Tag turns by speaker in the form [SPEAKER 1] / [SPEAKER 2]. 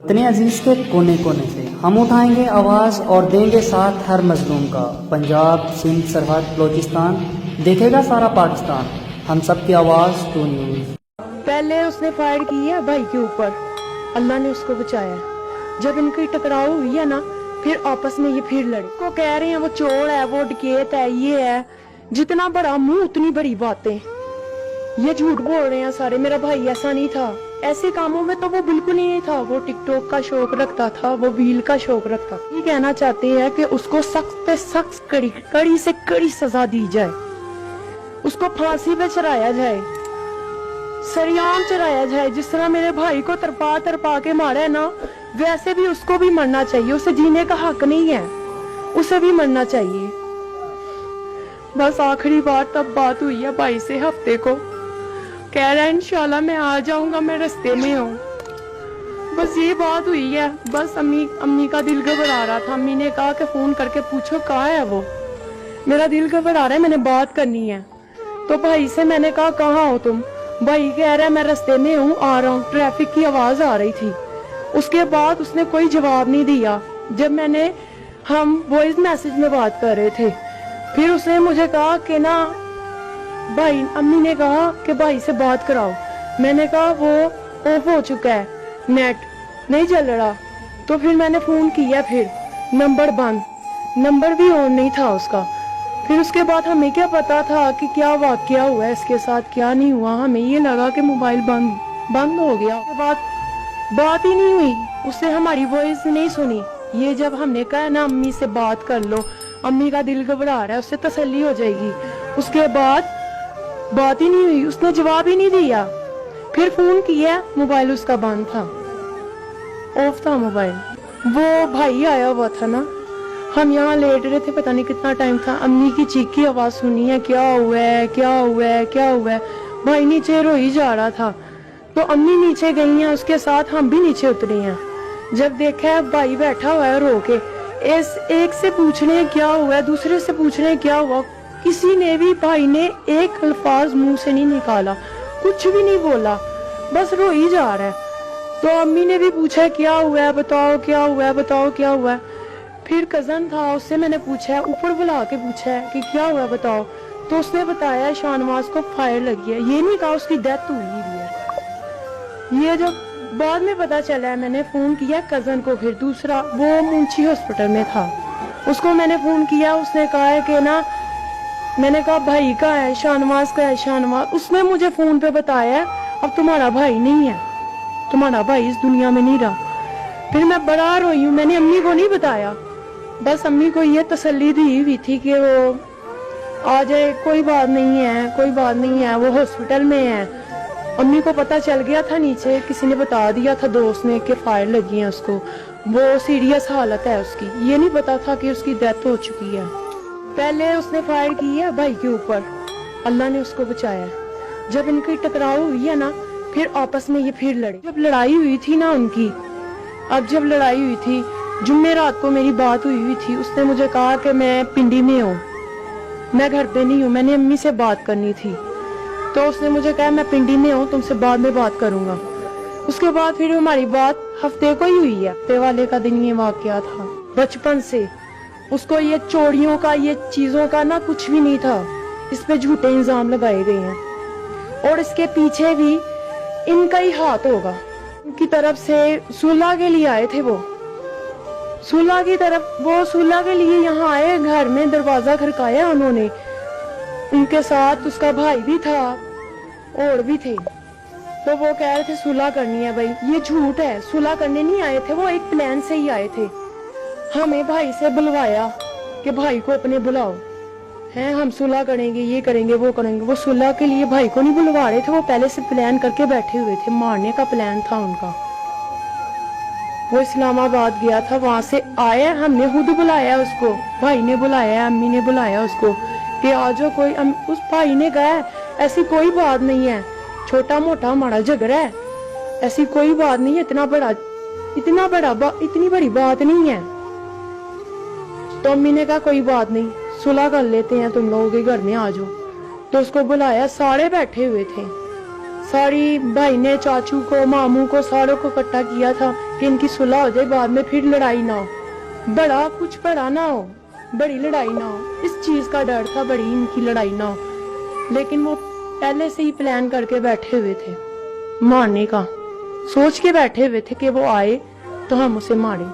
[SPEAKER 1] वतन अजीज के कोने कोने से हम उठाएंगे आवाज़ और देंगे साथ हर मजलूम का। पंजाब, सिंध, सरहद, बलोचिस्तान, देखेगा सारा पाकिस्तान। हम सब की आवाज़ टू न्यूज़।
[SPEAKER 2] पहले उसने फायर की है भाई के ऊपर, अल्लाह ने उसको बचाया। जब इनकी टकराव हुई है ना, फिर आपस में ये फिर लड़े। को कह रहे हैं वो चोर है, वो डकैत है, ये है। जितना बड़ा मुंह उतनी बड़ी बातें। ये झूठ बोल रहे हैं सारे। मेरा भाई ऐसा नहीं था, ऐसे कामों में तो वो बिल्कुल ही नहीं था। वो टिकटॉक का शौक रखता था, वो व्हील का शौक रखता था। ये कहना चाहते हैं कि उसको सख्त पे सख्त कड़ी से कड़ी सजा दी जाए, उसको फांसी पे चढ़ाया जाए, सरियाम चढ़ाया जाए। जिस तरह मेरे भाई को तरपा तरपा के मारा है ना, वैसे भी उसको भी मरना चाहिए। उसे जीने का हक नहीं है, उसे भी मरना चाहिए। बस आखिरी बार तब बात हुई है भाई से हफ्ते को। कह रहा है इंशाल्लाह मैं आ जाऊंगा, मैं रास्ते में हूँ। बस ये बात हुई है। बस अम्मी का दिल घबरा रहा था। अम्मी ने कहा कि फोन करके पूछो कहाँ है वो, मेरा दिल घबरा रहा है, मैंने बात करनी है। तो भाई से मैंने कहा कहाँ हो तुम? भाई कह रहा है मैं रास्ते में हूँ, आ रहा हूँ। ट्रैफिक की आवाज आ रही थी। उसके बाद उसने कोई जवाब नहीं दिया। जब हम वॉइस मैसेज में बात कर रहे थे, फिर उसने मुझे कहा कि ना भाई, अम्मी ने कहा कि भाई से बात कराओ। मैंने कहा वो ऑफ हो चुका है, नेट नहीं चल रहा। तो फिर मैंने फोन किया, फिर नंबर बंद, नंबर भी ऑन नहीं था उसका। फिर उसके बाद हमें क्या पता था कि क्या वाकया हुआ है इसके साथ, क्या नहीं हुआ। हमें ये लगा कि मोबाइल बंद हो गया। उसके बाद बात ही नहीं हुई, उससे हमारी वॉइस नहीं सुनी। ये जब हमने कहा ना अम्मी से बात कर लो, अम्मी का दिल घबरा रहा है, उससे तसल्ली हो जाएगी। उसके बाद बात ही नहीं हुई, उसने जवाब ही नहीं दिया। फिर फोन किया, मोबाइल उसका बंद था, ऑफ था मोबाइल। वो भाई आया हुआ था ना, हम यहाँ लेट रहे थे, पता नहीं कितना टाइम था। अम्मी की चीखी आवाज सुनी है, क्या हुआ है, क्या हुआ है, क्या हुआ है। भाई नीचे रो ही जा रहा था। तो अम्मी नीचे गई हैं, उसके साथ हम भी नीचे उतरे हैं। जब देखा है भाई बैठा हुआ है रो के, एक से पूछने क्या हुआ है, दूसरे से पूछने क्या हुआ। किसी ने भी, भाई ने एक अल्फाज मुंह से नहीं निकाला, कुछ भी नहीं बोला, बस रो ही जा रहा है। तो अम्मी ने भी पूछा क्या हुआ है, बताओ क्या हुआ है, बताओ क्या हुआ है। फिर कजन था, उससे मैंने पूछा है, ऊपर बुला के पूछा है कि क्या हुआ बताओ। तो उसने बताया शाहनवाज को फायर लगी है। ये नहीं कहा उसकी डेथ हुई भी है। ये जब बाद में पता चला है, मैंने फोन किया कजन को, फिर दूसरा वो मुंशी हॉस्पिटल में था, उसको मैंने फोन किया। उसने कहा है कि ना, मैंने कहा भाई का है, शाहनवाज का है, शाहनवाज। उसने मुझे फोन पे बताया अब तुम्हारा भाई नहीं है, तुम्हारा भाई इस दुनिया में नहीं रहा। फिर मैं बड़ा रोई हूँ, मैंने अम्मी को नहीं बताया। बस अम्मी को ये तसल्ली दी हुई थी कि वो आ जाए, कोई बात नहीं है, कोई बात नहीं है, वो हॉस्पिटल में है। अम्मी को पता चल गया था, नीचे किसी ने बता दिया था, दोस्त ने, कि फायर लगी है उसको, वो सीरियस हालत है उसकी। ये नहीं पता था कि उसकी डेथ हो चुकी है। पहले उसने फायर की है भाई के ऊपर, अल्लाह ने उसको बचाया। जब इनकी टकराव हुई है ना, फिर आपस में ये फिर लड़े। जब लड़ाई हुई थी ना उनकी, जब लड़ाई हुई थी, जुम्मे रात को मेरी बात हुई थी। उसने मुझे कहा कि मैं पिंडी में हूँ, मैं घर पे नहीं हूँ, मैंने अम्मी से बात करनी थी। तो उसने मुझे कहा मैं पिंडी में हूँ, तुमसे बाद में बात करूंगा। उसके बाद फिर हमारी बात हफ्ते को ही हुई है। हफ्ते वाले का दिन ये वाकया था। बचपन से उसको ये चोरियों का, ये चीजों का ना कुछ भी नहीं था। इस पे झूठे इल्जाम लगाए गए हैं, और इसके पीछे भी इनका ही हाथ होगा। उनकी तरफ से सुलह के लिए आए थे, वो सुलह की तरफ, वो सुलह के लिए यहाँ आए, घर में दरवाजा खड़काया उन्होंने। उनके साथ उसका भाई भी था और भी थे। तो वो कह रहे थे सुलह करनी है। भाई ये झूठ है, सुलह करने नहीं आए थे, वो एक प्लान से ही आए थे। हमें भाई से बुलवाया कि भाई को अपने बुलाओ, हैं हम सुलह करेंगे, ये करेंगे, वो करेंगे। वो सुलह के लिए भाई को नहीं बुलवा रहे थे, वो पहले से प्लान करके बैठे हुए थे, मारने का प्लान था उनका। वो इस्लामाबाद गया था, वहां से आया, हमने खुद बुलाया उसको, भाई ने बुलाया, अम्मी ने बुलाया उसको कि आ जाओ। कोई उस भाई ने कहा ऐसी कोई बात नहीं है, छोटा मोटा हमारा झगड़ा है, ऐसी कोई बात नहीं है, इतनी बड़ी बात नहीं है। तो अम्मी ने कहा कोई बात नहीं, सुलह कर लेते हैं, तुम लोगों के घर में आ जाओ। तो उसको बुलाया, सारे बैठे हुए थे, सारी भाई ने चाचू को, मामू को, सारों को इकट्ठा किया था कि इनकी सुलह हो जाए, बाद में फिर लड़ाई ना हो, बड़ा ना हो, बड़ी लड़ाई ना हो। इस चीज का डर था, बड़ी इनकी लड़ाई ना हो। लेकिन वो पहले से ही प्लान करके बैठे हुए थे मारने का, सोच के बैठे हुए थे कि वो आए तो हम उसे मारें।